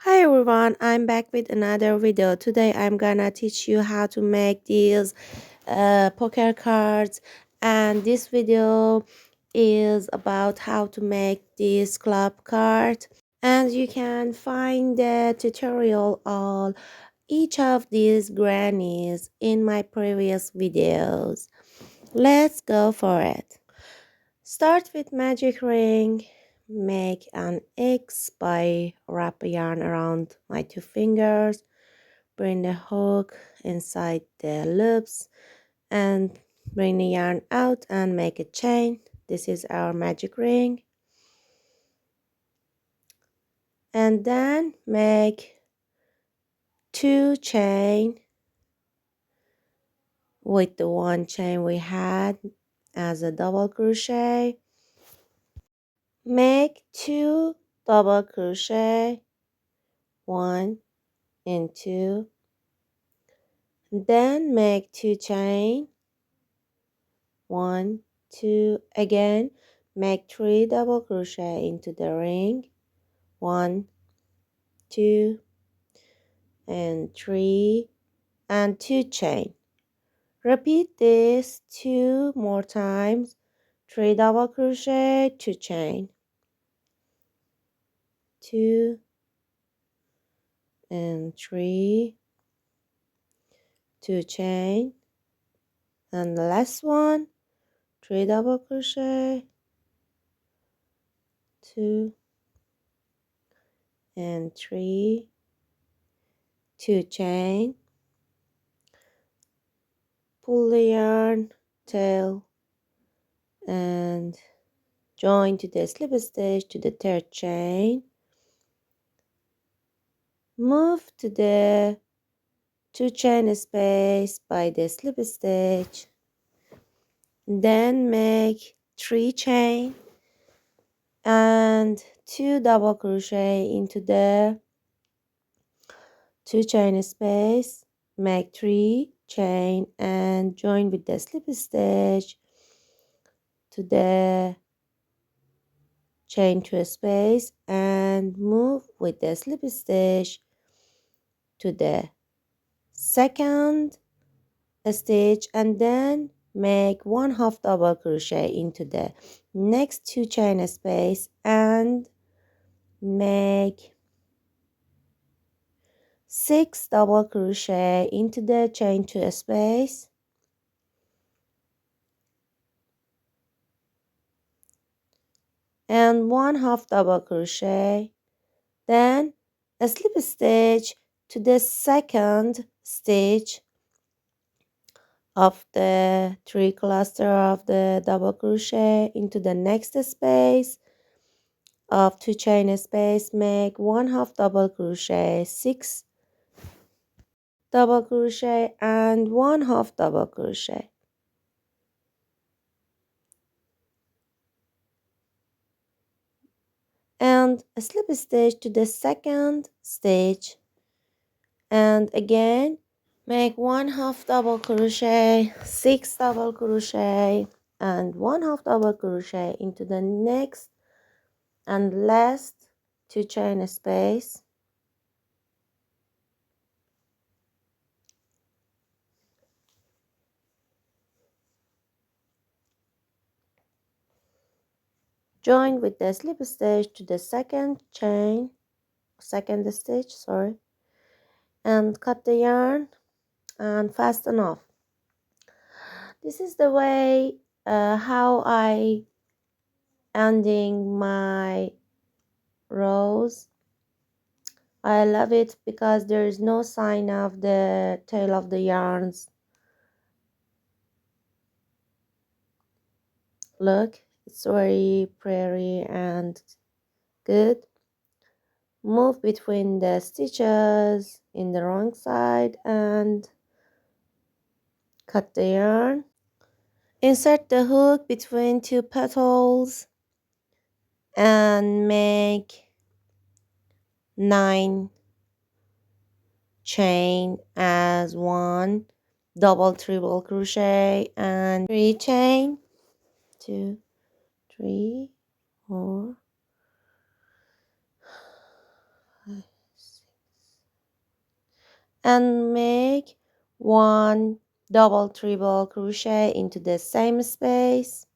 Hi everyone, I'm back with another video. Today I'm gonna teach you how to make these poker cards, and this video is about how to make this club card, and you can find the tutorial on each of these grannies in my previous videos. Let's go for it. Start with magic ring. Make an X by wrap a yarn around my two fingers. Bring the hook inside the loops and bring the yarn out and make a chain. This is our magic ring. And then make 2 chain with the 1 chain we had as a double crochet. Make 2 double crochet, 1 and 2, then make 2 chain, 1, 2, again make 3 double crochet into the ring, 1, 2 and 3 and 2 chain. Repeat this 2 more times, 3 double crochet, 2 chain, 2 and 3, 2 chain, and the last one, 3 double crochet, 2 and 3, 2 chain, pull the yarn tail and join to the slip stitch to the 3rd chain, move to the 2 chain space by the slip stitch, then make 3 chain and 2 double crochet into the 2 chain space, make 3 chain and join with the slip stitch to the chain 2 space and move with the slip stitch to the 2nd stitch, and then make 1/2 double crochet into the next 2 chain space and make 6 double crochet into the chain 2 space and 1/2 double crochet, then a slip stitch to the 2nd stitch of the 3 cluster of the double crochet into the next space of 2 chain space, make 1/2 double crochet, 6 double crochet and 1/2 double crochet, and a slip stitch to the 2nd stitch, and again make 1/2 double crochet, 6 double crochet and 1/2 double crochet into the next and last 2 chain space, join with the slip stitch to the 2nd stitch, and cut the yarn and fasten off. This is the way how I ending my rows. I love it because there is no sign of the tail of the yarns. Look, it's very pretty and good. Move between the stitches in the wrong side and cut the yarn. Insert the hook between 2 petals and make 9 chain as 1 double treble crochet and 3 chain, 2, 3, 4, 5, and make one double treble crochet into the same space.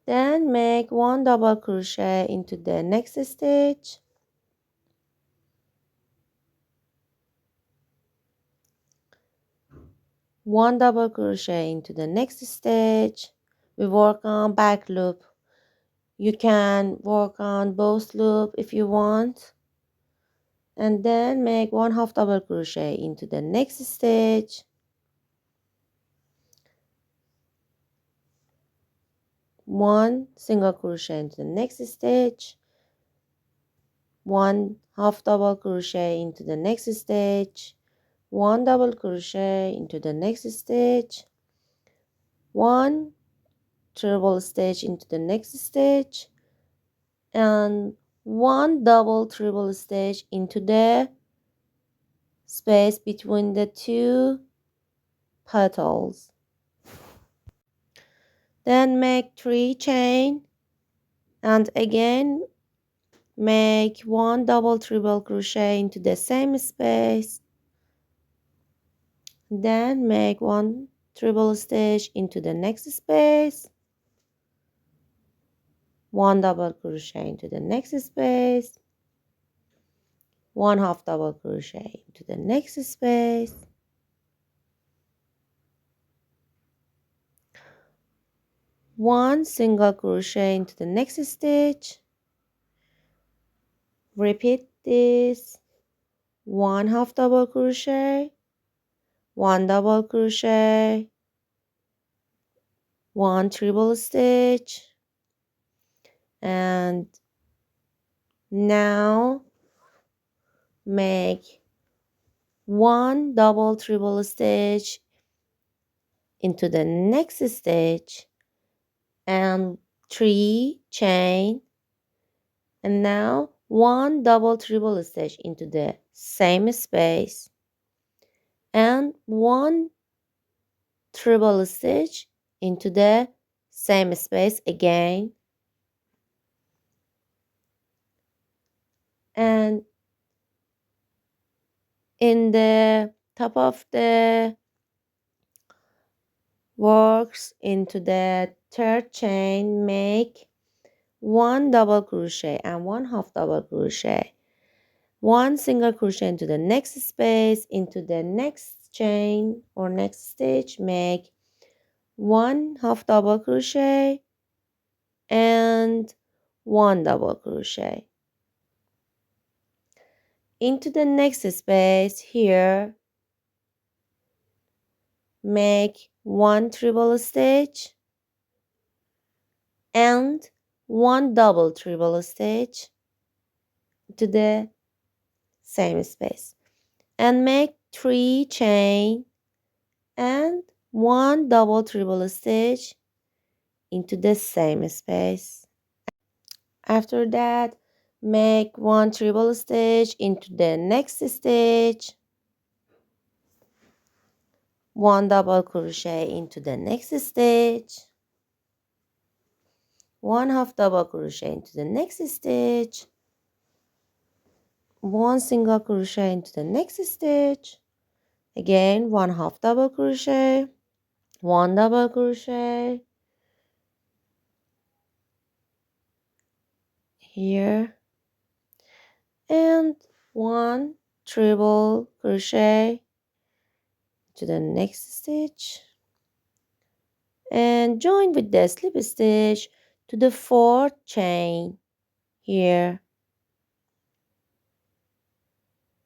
Then make one double crochet into the next stitch. One double crochet into the next stitch. We work on back loop. You can work on both loop if you want. And then make one half double crochet into the next stitch. One single crochet into the next stitch. One half double crochet into the next stitch. One double crochet into the next stitch. One treble stitch into the next stitch, and one double treble stitch into the space between the two petals. Then make 3 chain, and again make one double treble crochet into the same space. Then make one treble stitch into the next space, one double crochet into the next space, one half double crochet into the next space, one single crochet into the next stitch. Repeat this. One half double crochet, one double crochet, one treble stitch, and now make one double treble stitch into the next stitch and 3 chain, and now one double treble stitch into the same space and one treble stitch into the same space again, and in the top of the works into the third chain make one double crochet and one half double crochet, one single crochet into the next space, into the next chain or next stitch make one half double crochet and one double crochet. Into the next space here make one treble stitch and one double treble stitch to the same space and make 3 chain and one double treble stitch into the same space. After that, make one treble stitch into the next stitch, one double crochet into the next stitch, one half double crochet into the next stitch, one single crochet into the next stitch, again one half double crochet, one double crochet here, and one treble crochet to the next stitch, and join with the slip stitch to the fourth chain here.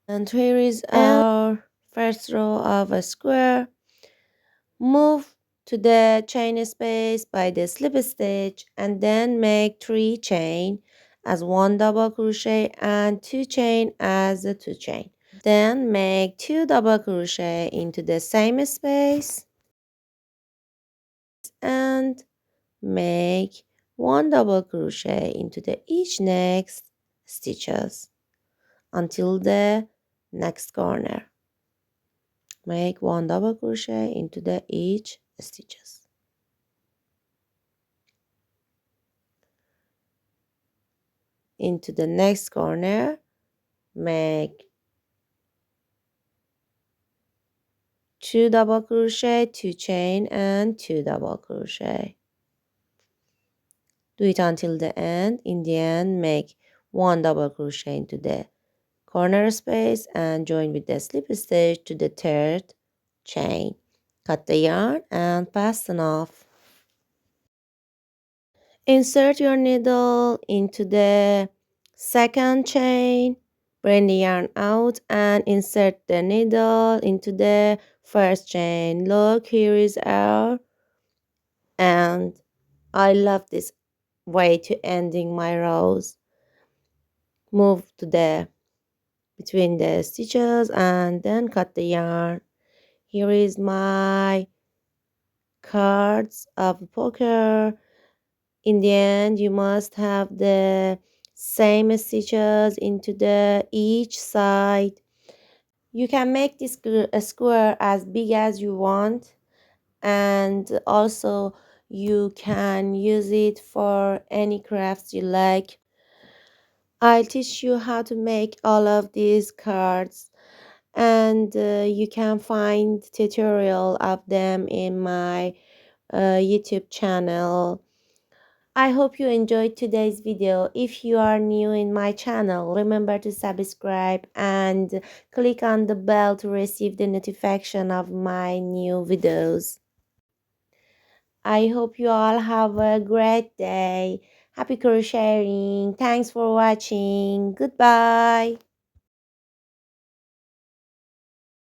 And here is our first row of a square. Move to the chain space by the slip stitch and then make 3 chain as one double crochet and 2 chain as a 2 chain. Then make 2 double crochet into the same space and make 1 double crochet into the each next stitches until the next corner. Make 1 double crochet into the each stitches. into the next corner, make 2 double crochet, 2 chain, and 2 double crochet. Do it until the end. In the end, make 1 double crochet into the corner space and join with the slip stitch to the third chain. Cut the yarn and fasten off. Insert your needle into the second chain, bring the yarn out and insert the needle into the first chain. Look, here is our end. I love this way to ending my rows. Move to the between the stitches and then cut the yarn. Here is my cards of poker. In the end, you must have the same stitches into the each side. You can make this square as big as you want, and also you can use it for any crafts you like. I'll teach you how to make all of these cards, and you can find tutorial of them in my YouTube channel. I hope you enjoyed today's video. If you are new in my channel, remember to subscribe and click on the bell to receive the notification of my new videos. I hope you all have a great day. Happy crocheting. Thanks for watching. Goodbye.